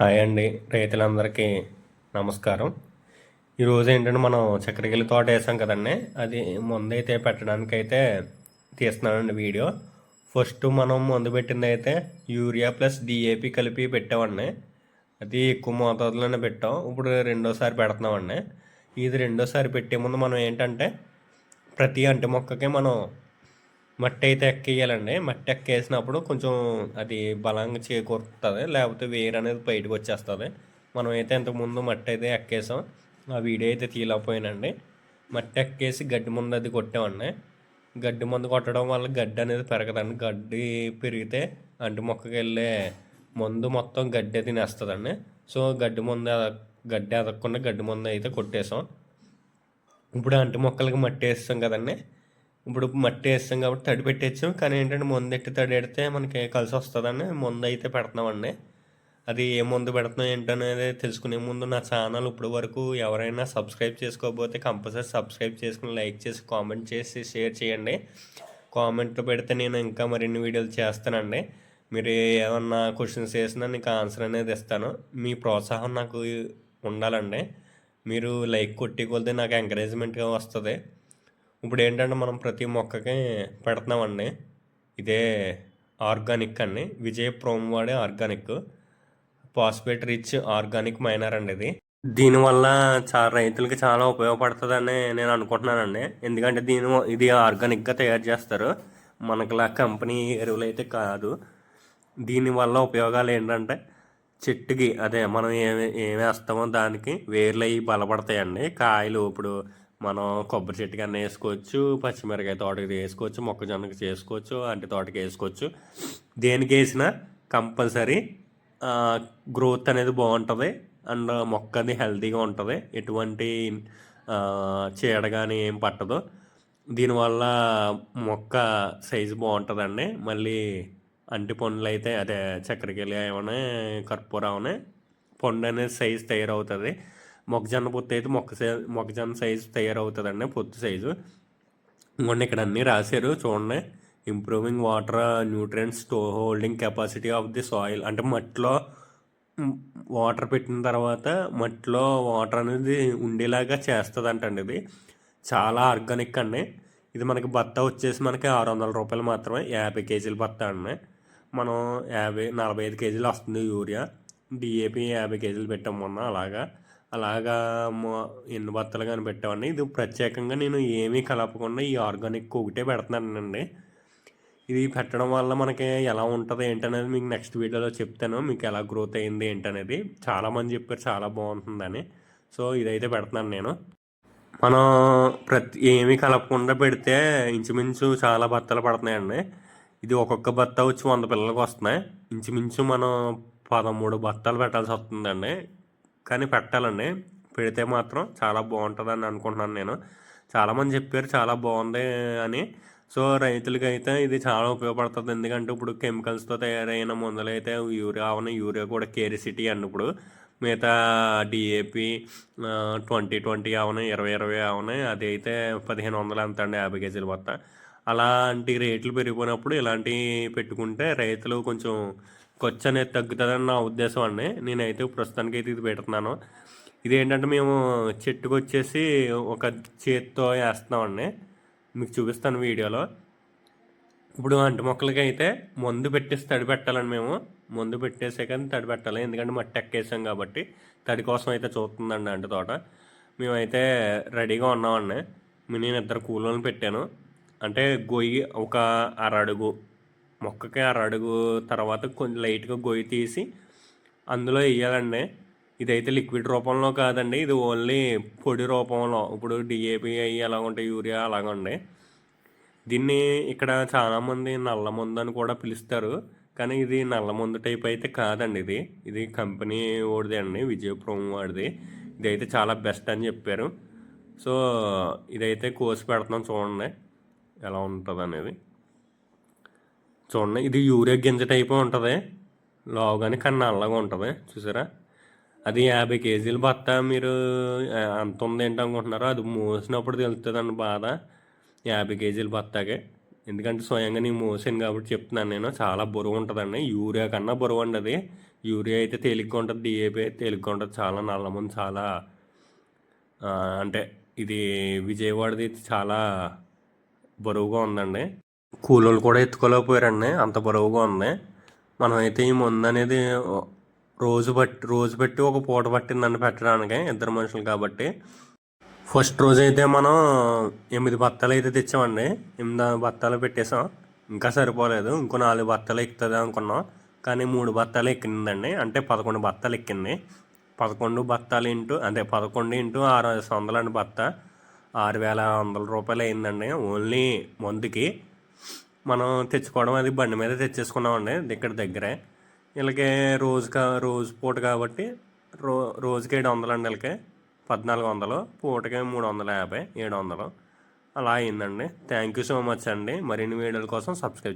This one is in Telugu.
హాయ్ అండి, రైతులందరికీ నమస్కారం. ఈరోజు ఏంటంటే మనం చక్కెరకేళి తోట వేసాం కదండి. అది మందైతే పెట్టడానికైతే తీస్తున్నానండి వీడియో. ఫస్ట్ మనం మందు పెట్టింది అయితే యూరియా ప్లస్ డిఏపి కలిపి పెట్టామండి. అది ఎక్కువ మోతాదులోనే పెట్టాం. ఇప్పుడు రెండోసారి పెడుతున్నామండి. ఇది రెండోసారి పెట్టే ముందు మనం ఏంటంటే ప్రతి అంటి మొక్కకి మనం మట్టి అయితే ఎక్కేయాలండి. మట్టి ఎక్కేసినప్పుడు కొంచెం అది బలంగా చేకూరుతుంది, లేకపోతే వేరు అనేది బయటకు వచ్చేస్తుంది. మనం అయితే ఇంతకుముందు మట్టి అయితే ఎక్కేసాం. ఆ వీడియో అయితే తీయలేకపోయానండి. మట్టి ఎక్కేసి గడ్డి మందు అది కొట్టామండి. గడ్డి మందు కొట్టడం వల్ల గడ్డి అనేది పెరగదండి. గడ్డి పెరిగితే అంటి మొక్కకి వెళ్ళే మందు మొత్తం గడ్డి తినేస్తుందండి. సో గడ్డి ఎదగకుండా గడ్డి మందు అయితే కొట్టేసాం. ఇప్పుడు అంటి మొక్కలకి మట్టి వేస్తాం కదండి. ఇప్పుడు మట్టి వేస్తాం కాబట్టి తడి పెట్టేచ్చాం. కానీ ఏంటంటే మందు ఎట్టి తడి పెడితే మనకి కలిసి వస్తుందని మందు అయితే పెడుతున్నామండి. అది ఏ మందు పెడుతున్నాం ఏంటనేది తెలుసుకునే ముందు నా ఛానల్ ఇప్పుడు వరకు ఎవరైనా సబ్స్క్రైబ్ చేసుకోకపోతే కంపల్సరీ సబ్స్క్రైబ్ చేసుకుని లైక్ చేసి కామెంట్ చేసి షేర్ చేయండి. కామెంట్ పెడితే నేను ఇంకా మరిన్ని వీడియోలు చేస్తానండి. మీరు ఏమన్నా క్వశ్చన్స్ వేసినా నీకు ఆన్సర్ అనేది ఇస్తాను. మీ ప్రోత్సాహం నాకు ఉండాలండి. మీరు లైక్ కొట్టి కొలితే నాకు ఎంకరేజ్మెంట్గా వస్తుంది. ఇప్పుడు ఏంటంటే మనం ప్రతి మొక్కకి పెడుతున్నామండి. ఇదే ఆర్గానిక్ అండి, విజయ్ ప్రోమ్ వాడే organic phosphate rich organic manure అండి. దీనివల్ల రైతులకి చాలా ఉపయోగపడుతుందని నేను అనుకుంటున్నానండి. ఎందుకంటే ఇది ఆర్గానిక్గా తయారు చేస్తారు, మనకులా కంపెనీ ఎరువులు అయితే కాదు. దీనివల్ల ఉపయోగాలు ఏంటంటే చెట్టుకి అదే మనం ఏమి వేస్తామో దానికి వేర్లు అవి బలపడతాయండి. కాయలు ఇప్పుడు మనం కొబ్బరి చెట్టుకి అన్నీ వేసుకోవచ్చు, పచ్చిమిరకాయ తోటకి వేసుకోవచ్చు, మొక్కజొన్నకి చేసుకోవచ్చు, అంటి తోటకి వేసుకోవచ్చు. దేనికి వేసినా కంపల్సరీ గ్రోత్ అనేది బాగుంటుంది అండ్ మొక్క అది హెల్తీగా ఉంటుంది. ఎటువంటి చీడ కానీ ఏం పట్టదు. దీనివల్ల మొక్క సైజు బాగుంటుందండి. మళ్ళీ అంటి పండ్లు అయితే అదే చక్కెరకేళి ఏమైనా కర్పూరం ఏమైనా పండు అనేది సైజు తయారవుతుంది. మొక్కజొన్న పొత్తు అయితే మొక్కజొన్న సైజు తయారవుతుందండి, పొత్తు సైజు. మొన్న ఇక్కడ అన్నీ రాశారు చూడండి. Improving water nutrients holding capacity of the soil, అంటే మట్టిలో వాటర్ పెట్టిన తర్వాత మట్టిలో వాటర్ అనేది ఉండేలాగా చేస్తుంది అంటండి. ఇది చాలా ఆర్గానిక్ అండి. ఇది మనకి బత్త వచ్చేసి మనకి 600 రూపాయలు మాత్రమే, 50 కేజీల బత్త అండి. మనం 45 కేజీలు వస్తుంది యూరియా. డిఏపి 50 కేజీలు పెట్టాం మొన్న. అలాగా ఎన్ని బత్తలు కానీ పెట్టామండి. ఇది ప్రత్యేకంగా నేను ఏమీ కలపకుండా ఈ ఆర్గానిక్ ఒకటే పెడుతున్నానండి. ఇది పెట్టడం వల్ల మనకి ఎలా ఉంటుంది ఏంటనేది మీకు నెక్స్ట్ వీడియోలో చెప్తాను. మీకు ఎలా గ్రోత్ అయింది ఏంటనేది చాలామంది చెప్పారు చాలా బాగుంటుందని. సో ఇదైతే పెడుతున్నాను నేను. మనం ఏమీ కలపకుండా పెడితే ఇంచుమించు చాలా బత్తలు పడుతున్నాయండి. ఇది ఒక్కొక్క బత్త వచ్చి 100 పిల్లలకు వస్తున్నాయి. ఇంచుమించు మనం 13 బత్తాలు పెట్టాల్సి వస్తుందండి. కానీ పెట్టాలండి, పెడితే మాత్రం చాలా బాగుంటుందని అనుకుంటున్నాను నేను. చాలామంది చెప్పారు చాలా బాగుంది అని. సో రైతులకి అయితే ఇది చాలా ఉపయోగపడుతుంది. ఎందుకంటే ఇప్పుడు కెమికల్స్తో తయారైన మందులు అయితే యూరియా కూడా కేరిసిటీ అండి. ఇప్పుడు మిగతా డిఏపి 2020 అవునాయి, 2020 అవునాయి. అది అయితే 1500 ఎంత అండి, 50 కేజీల బత్త. అలాంటి రేట్లు పెరిగిపోయినప్పుడు ఇలాంటివి పెట్టుకుంటే రైతులు కొంచెం ఖర్చు అనేది తగ్గుతుందని నా ఉద్దేశం అండి. నేనైతే ప్రస్తుతానికి అయితే ఇది పెడుతున్నాను. ఇదేంటంటే మేము చెట్టుకు వచ్చేసి ఒక చేత్తో వేస్తున్నామండి. మీకు చూపిస్తాను వీడియోలో. ఇప్పుడు అంటి మొక్కలకి అయితే మందు పెట్టేసి తడి పెట్టాలండి. మేము మందు పెట్టేసే కానీ తడి పెట్టాలి, ఎందుకంటే మట్టి ఎక్కేసాం కాబట్టి. తడి కోసం అయితే చూస్తుందండి అంటి తోట. మేమైతే రెడీగా ఉన్నామండి. నేను 2 కూలోళ్ళని పెట్టాను. అంటే గొయ్యి ఒక అరడుగు, మొక్కకి అరడుగు తర్వాత కొంచెం లైట్గా గొయ్యి తీసి అందులో వేయాలండి. ఇదైతే లిక్విడ్ రూపంలో కాదండి, ఇది ఓన్లీ పొడి రూపంలో. ఇప్పుడు డిఏపి అవి ఎలా ఉంటాయి, యూరియా అలాగండి. దీన్ని ఇక్కడ చాలామంది నల్ల మందు అని కూడా పిలుస్తారు, కానీ ఇది నల్ల మందు టైప్ అయితే కాదండి. ఇది కంపెనీ ఓడిది అండి, విజయ్ ప్రోమ్ వాడిది. ఇదైతే చాలా బెస్ట్ అని చెప్పారు. సో ఇదైతే కోసి పెడుతున్నాం, చూడండి ఎలా ఉంటుంది అనేది. చూడండి, ఇది యూరియా గింజ టైప్ ఉంటుంది, లావుగానే కానీ నల్లగా ఉంటుంది. చూసారా, అది 50 కేజీల బత్త. మీరు అంత ఉంది ఏంటి అనుకుంటున్నారో, అది మోసినప్పుడు తెలుస్తుందండి బాధ. 50 కేజీల బత్తాకే ఎందుకంటే స్వయంగా నేను మోసాను కాబట్టి చెప్తున్నాను నేను. చాలా బరువు ఉంటుందండి. యూరియా కన్నా బరువు అండి అది. యూరియా అయితే తేలిగ్గా ఉంటుంది, డిఏపి అయితే తేలిగ్గా ఉంటుంది. చాలా నల్లముందు చాలా అంటే ఇది విజయవాడది చాలా బరువుగా ఉందండి. కూలోళ్ళు కూడా ఎత్తుకోలేకపోయారండి, అంత బరువుగా ఉంది. మనమైతే ఈ మందు అనేది రోజు బట్టి ఒక పూట పట్టిందండి పెట్టడానికి, ఇద్దరు మనుషులు కాబట్టి. ఫస్ట్ రోజు అయితే మనం 8 బత్తాలు అయితే తెచ్చామండి. 8 బత్తాలు పెట్టేసాం. ఇంకా సరిపోలేదు, ఇంకో 4 బత్తాలు ఎక్కుతుంది అనుకున్నాం. కానీ 3 బత్తాలు ఎక్కిందండి, అంటే 11 బత్తాలు ఎక్కింది. 11 బత్తాలు అంటే 11 × 600 అండి బత్త. 6,100 రూపాయలు అయిందండి ఓన్లీ మందుకి. మనం తెచ్చుకోవడం అది బండి మీద తెచ్చేసుకున్నామండి దగ్గరే. వీళ్ళకి రోజు పూట కాబట్టి రోజుకి 700 అండి. వీళ్ళకి 1,400, పూటకి 350, 700 అలా అయిందండి. థ్యాంక్ యూ సో మచ్ అండి. మరిన్ని వీడియోల కోసం సబ్స్క్రైబ్